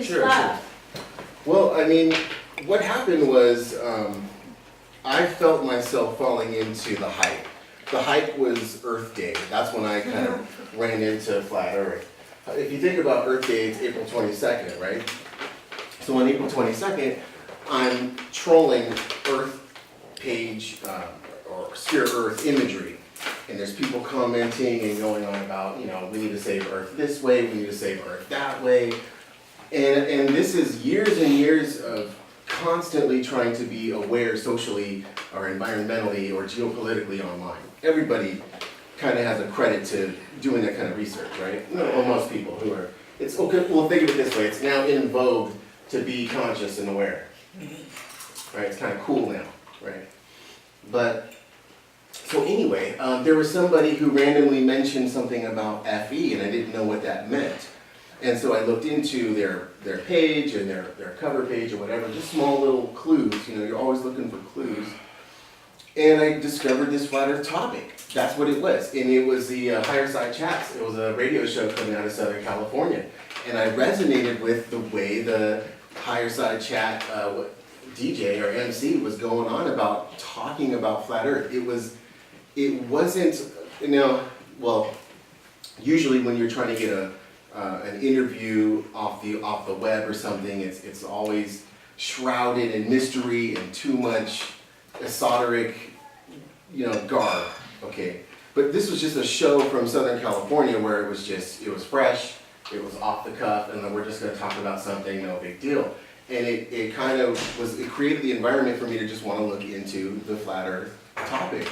Sure. Well, I mean, what happened was I felt myself falling into the hype. The hype was Earth Day. That's when I kind of ran into flat Earth. If you think about Earth Day, it's April 22nd, right? So on April 22nd, I'm trolling Earth page or Sphere Earth imagery. And there's people commenting and going on about, you know, we need to save Earth this way, we need to save Earth that way. And this is years and years of constantly trying to be aware socially or environmentally or geopolitically online. Everybody kind of has a credit to doing that kind of research, right? Or most people who are, it's okay, well think of it this way, it's now in vogue to be conscious and aware, right? It's kind of cool now, right? But, so anyway, there was somebody who randomly mentioned something about FE and I didn't know what that meant. And so I looked into their page and their cover page or whatever, just small little clues, you know, you're always looking for clues. And I discovered this flat earth topic. That's what it was. And it was the Higher Side Chats. It was a radio show coming out of Southern California. And I resonated with the way the Higher Side Chat DJ or MC was going on about talking about flat earth. It wasn't, you know, well, usually when you're trying to get an interview off the web or something, it's always shrouded in mystery and too much esoteric, you know, garb. Okay, but this was just a show from Southern California where it was fresh, it was off the cuff, and then we're just going to talk about something, no big deal. And it kind of it created the environment for me to just want to look into the flat earth topic.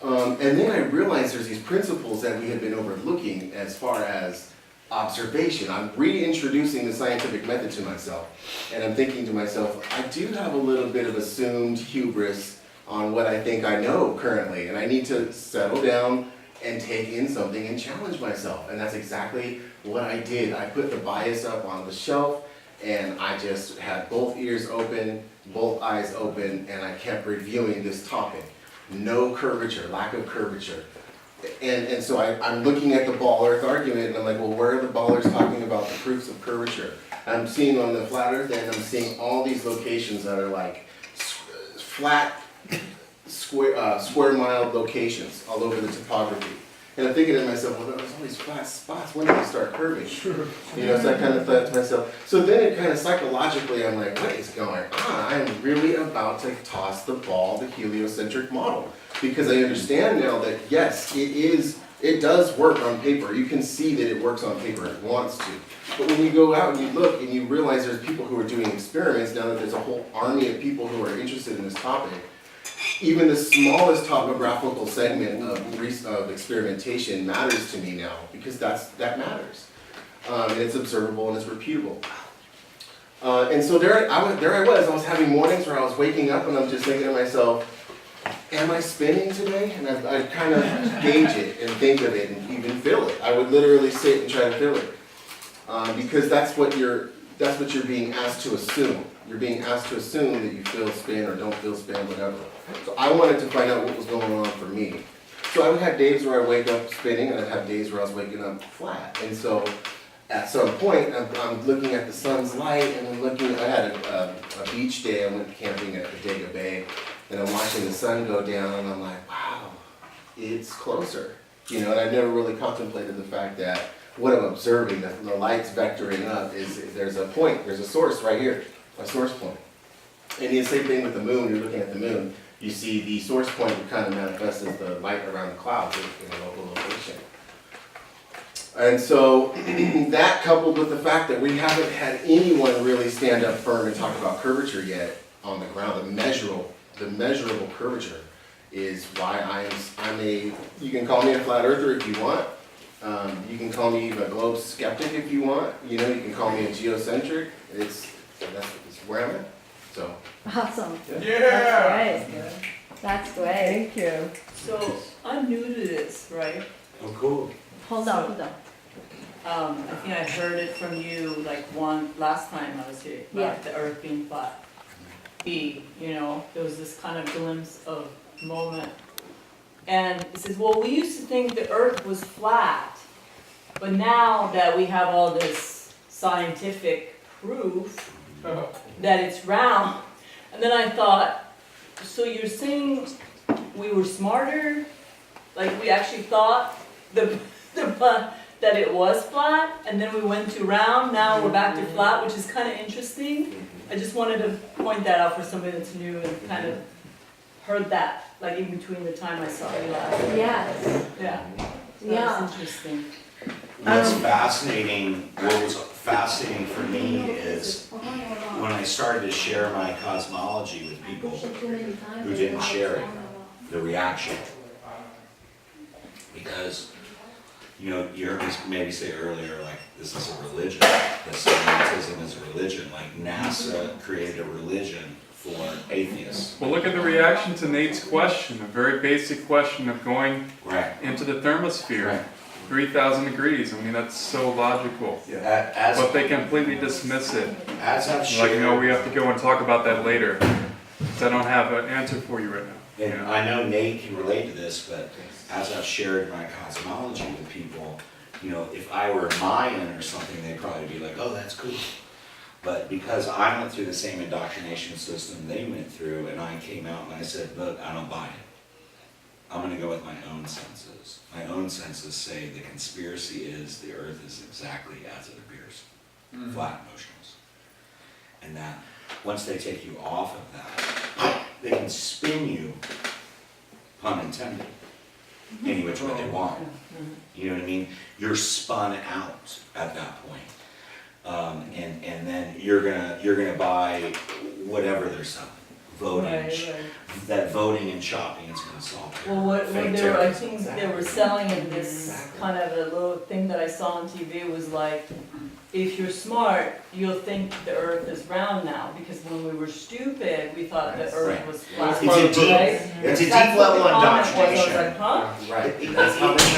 And then I realized there's these principles that we had been overlooking as far as observation. I'm reintroducing the scientific method to myself, and I'm thinking to myself, I do have a little bit of assumed hubris on what I think I know currently, and I need to settle down and take in something and challenge myself. And that's exactly what I did. I put the bias up on the shelf, and I just had both ears open, both eyes open, and I kept reviewing this topic. No curvature, lack of curvature. And so I'm looking at the ball earth argument and I'm like, well, where are the ballers talking about the proofs of curvature? I'm seeing on the flat earth end, I'm seeing all these locations that are like flat, square mile locations all over the topography. And I'm thinking to myself, well, there's all these flat spots, when do they start curving? Sure. You know, so I kind of thought to myself, so then it kind of psychologically, I'm like, what is going on? I'm really about to toss the ball, the heliocentric model. Because I understand now that yes, it does work on paper. You can see that it works on paper, it wants to. But when you go out and you look and you realize there's people who are doing experiments, now that there's a whole army of people who are interested in this topic, even the smallest topographical segment of experimentation matters to me now, because that matters. And it's observable and it's repeatable. And so there I was having mornings where I was waking up and I'm just thinking to myself, am I spinning today? And I kind of gauge it and think of it and even feel it. I would literally sit and try to feel it. Because that's what you're being asked to assume. You're being asked to assume that you feel spin or don't feel spin, whatever. So I wanted to find out what was going on for me. So I would have days where I wake up spinning and I'd have days where I was waking up flat. And so at some point, I'm looking at the sun's light and I'm looking, I had a beach day, I went camping at Bodega Bay, and I'm watching the sun go down and I'm like, wow, it's closer. You know, and I've never really contemplated the fact that what I'm observing, that the light's vectoring up, is there's a point, there's a source right here, a source point. And the same thing with the moon, you're looking at the moon, you see the source point kind of manifests as the light around the clouds in a local location. And so that coupled with the fact that we haven't had anyone really stand up firm and talk about curvature yet on the ground, the measurable curvature is why you can call me a flat earther if you want. You can call me a globe skeptic if you want. You know, you can call me a geocentric. That's where I'm at. So. Awesome. Yeah. That's great. That's great. Thank you. So I'm new to this, right? Oh, cool. Hold on. I think I heard it from you like last time I was here about the earth being flat. You know, there was this kind of glimpse of moment. And it says, well, we used to think the earth was flat, but now that we have all this scientific proof that it's round. And then I thought, so you're saying we were smarter? Like we actually thought that it was flat, and then we went to round, now we're back to flat, which is kind of interesting. I just wanted to point that out for somebody that's new and kind of heard that, like in between the time I saw you last. Yes, Yeah. yeah. That's interesting. What's fascinating, what was fascinating for me is when I started to share my cosmology with people who didn't share it, the reaction. Because, you know, you heard me maybe say earlier, like, this is a religion, that scientism is a religion, like NASA created a religion for atheists. Well, look at the reaction to Nate's question, a very basic question of going Right. into the thermosphere. Right. 3,000 degrees, I mean, that's so logical. As, But they completely dismiss it. as I've Like, shared, no, we have to go and talk about that later. 'Cause I don't have an answer for you right now. and I know Nate can relate to this, but as I've shared my cosmology with people, you know, if I were Mayan or something, they'd probably be like, oh, that's cool. But because I went through the same indoctrination system they went through, and I came out and I said, look, I don't buy it. I'm gonna go with my own senses. My own senses say the conspiracy is the earth is exactly as it appears, flat motionless. And that once they take you off of that, they can spin you, pun intended, any which way they want. You know what I mean? You're spun out at that point. And then you're gonna buy whatever they're selling. Voting, Right. that voting and shopping is gonna solve it. Well, what Fake they were, I terrorists. think they were selling in this kind of a little thing that I saw on TV was like, if you're smart, you'll think the earth is round now, because when we were stupid, we thought the earth Right. was flat. It's a deep, right? it's a That's deep what level the comment was. I was indoctrination. like, huh? Right, you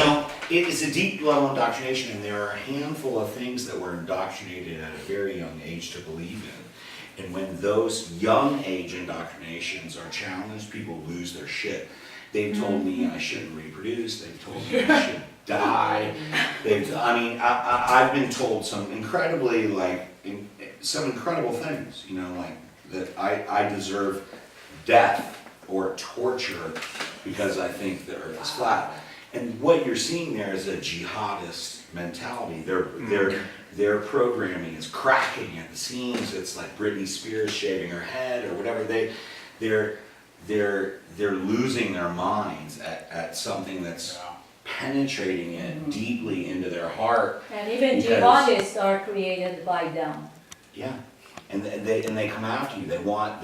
know, it is a deep level indoctrination, and there are a handful of things that we're indoctrinated at a very young age to believe in. And when those young age indoctrinations are challenged, people lose their shit. They've told me I shouldn't reproduce, they've told me I should die. I've been told some incredibly, some incredible things, you know, like that I deserve death or torture because I think the earth is flat. And what you're seeing there is a jihadist mentality. Their programming is cracking at the seams. It's like Britney Spears shaving her head or whatever. They're losing their minds at something that's penetrating it deeply into their heart. And even Because- jihadists are created by them. Yeah, and they come after you. They want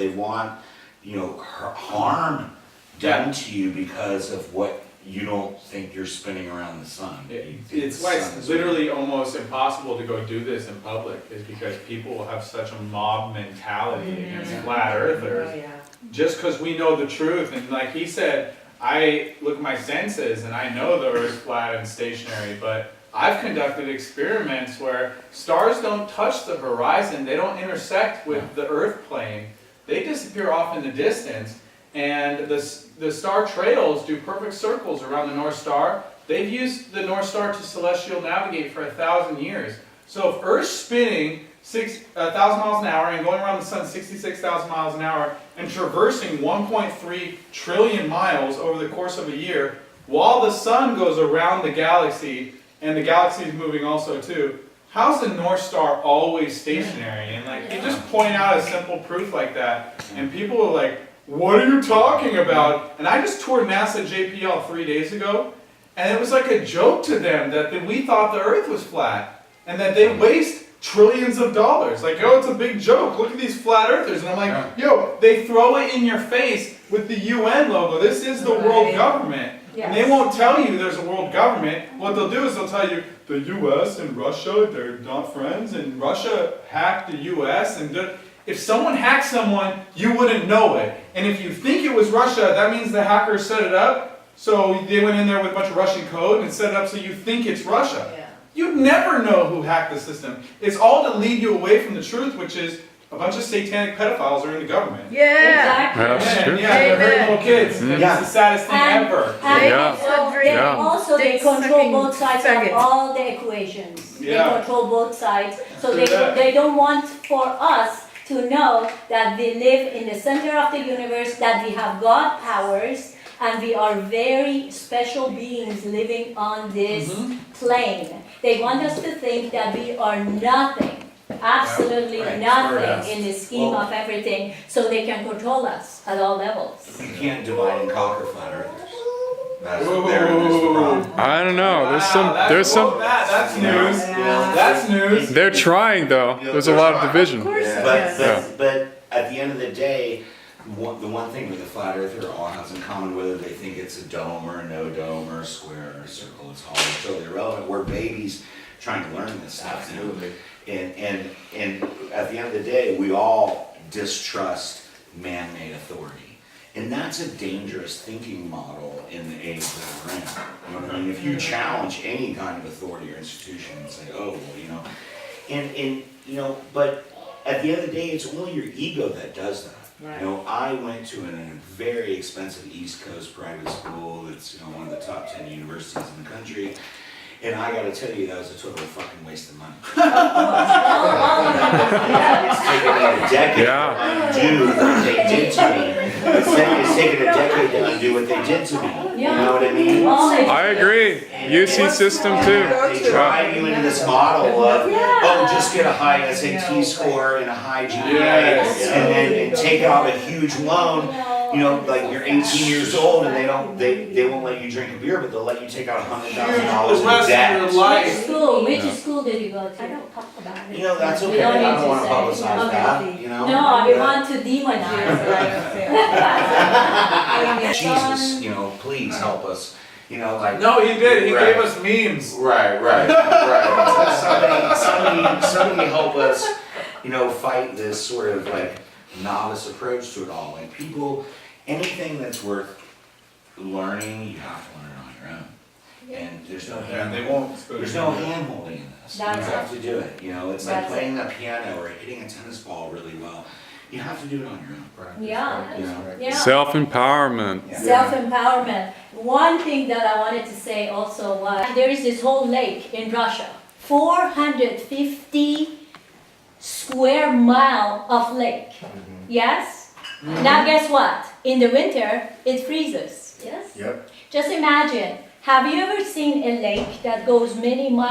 you know, harm done to you because of what you don't think you're spinning around the sun. It's why it's literally almost impossible to go do this in public, is because people will have such a mob mentality against flat earthers. Just because we know the truth, and like he said, I look at my senses and I know the earth's flat and stationary, but I've conducted experiments where stars don't touch the horizon, they don't intersect with the earth plane, they disappear off in the distance. And the star trails do perfect circles around the North Star. They've used the North Star to celestial navigate for 1,000 years. So if Earth's spinning 1,000 miles an hour and going around the sun 66,000 miles an hour and traversing 1.3 trillion miles over the course of a year, while the sun goes around the galaxy, and the galaxy is moving also too, how's the North Star always stationary? And like, you just point out a simple proof like that, and people are like, what are you talking about? And I just toured NASA JPL 3 days ago, and it was like a joke to them that we thought the Earth was flat, and that they waste trillions of dollars. Like, oh, it's a big joke. Look at these flat earthers. And I'm like, yo, they throw it in your face with the UN logo. This is the world government. And they won't tell you there's a world government. What they'll do is they'll tell you the US and Russia, they're not friends, and Russia hacked the US. And if someone hacked someone, you wouldn't know it. And if you think it was Russia, that means the hackers set it up. So they went in there with a bunch of Russian code and set it up so you think it's Russia. You'd never know who hacked the system. It's all to lead you away from the truth, which is a bunch of satanic pedophiles are in the government. Yeah. Exactly. Yeah. That's true. Yeah, they're hurting little kids, and Yeah. it's the saddest thing And- ever. And Yeah. also, they Yeah. also they Dick control sucking both sides faggot. of all the equations. They Yeah. control both sides, so True that. they don't want for us to know that we live in the center of the universe, that we have God powers, and we are very special beings living on this Mm-hmm. plane. They want us to think that we are nothing, absolutely Right. nothing in the scheme Well- of everything, so they can control us at all levels. You can't divide and conquer flat earthers. That's, Whoa. there's the problem. I don't know. Wow, that's news. Yeah. That's news. They're trying though. There's a lot of division. Of course, Yeah. yes. But at the end of the day, the one thing that the flat earther all has in common, whether they think it's a dome or a no dome or a square or a circle, it's all totally irrelevant. We're babies trying to learn this stuff. Absolutely. And at the end of the day, we all distrust man-made authority. And that's a dangerous thinking model in the age that we're in. You know what I mean? If you challenge any kind of authority or institution and say, oh, well, you know, and you know, but at the end of the day, it's only your ego that does that. Right. You know, I went to a very expensive East Coast private school that's, you know, one of the top 10 universities in the country. And I gotta tell you, that was a total fucking waste of money. It's taken me a decade Yeah. to undo what they did to me. It's taken a decade to undo what they did to me. You know what I mean? I agree. UC system too. They drive you into this model of, oh, just get a high SAT score and a high GPA, Yes. and take out a huge loan. You know, like you're 18 years old and they won't let you drink a beer, but they'll let you take out $100,000 The in rest of debt. your Which life. school? Which school did you go to? I don't talk about it. You know, that's We okay. don't I need don't to want to say. publicize Okay. that. You know. No, we But- want to demonize. Jesus, you know, please help us. You know, like. No, he did. He Right. gave us memes. Right, right, right. Somebody help us, you know, fight this sort of like novice approach to it all. Like people, anything that's worth learning, you have to learn it on your own. And there's no And they hand, won't. there's no hand holding in this. You That's have to do it. You know, it's like That's playing the piano or hitting a tennis ball really well. You have to do it on your own. Yeah. You know. Yeah. Self-empowerment. Yeah. Self-empowerment. One thing that I wanted to say also was, there is this whole lake in Russia, 450 square mile of lake. Yes? Now guess what? In the winter, it freezes. Yes? Yep. Just imagine, have you ever seen a lake that goes many miles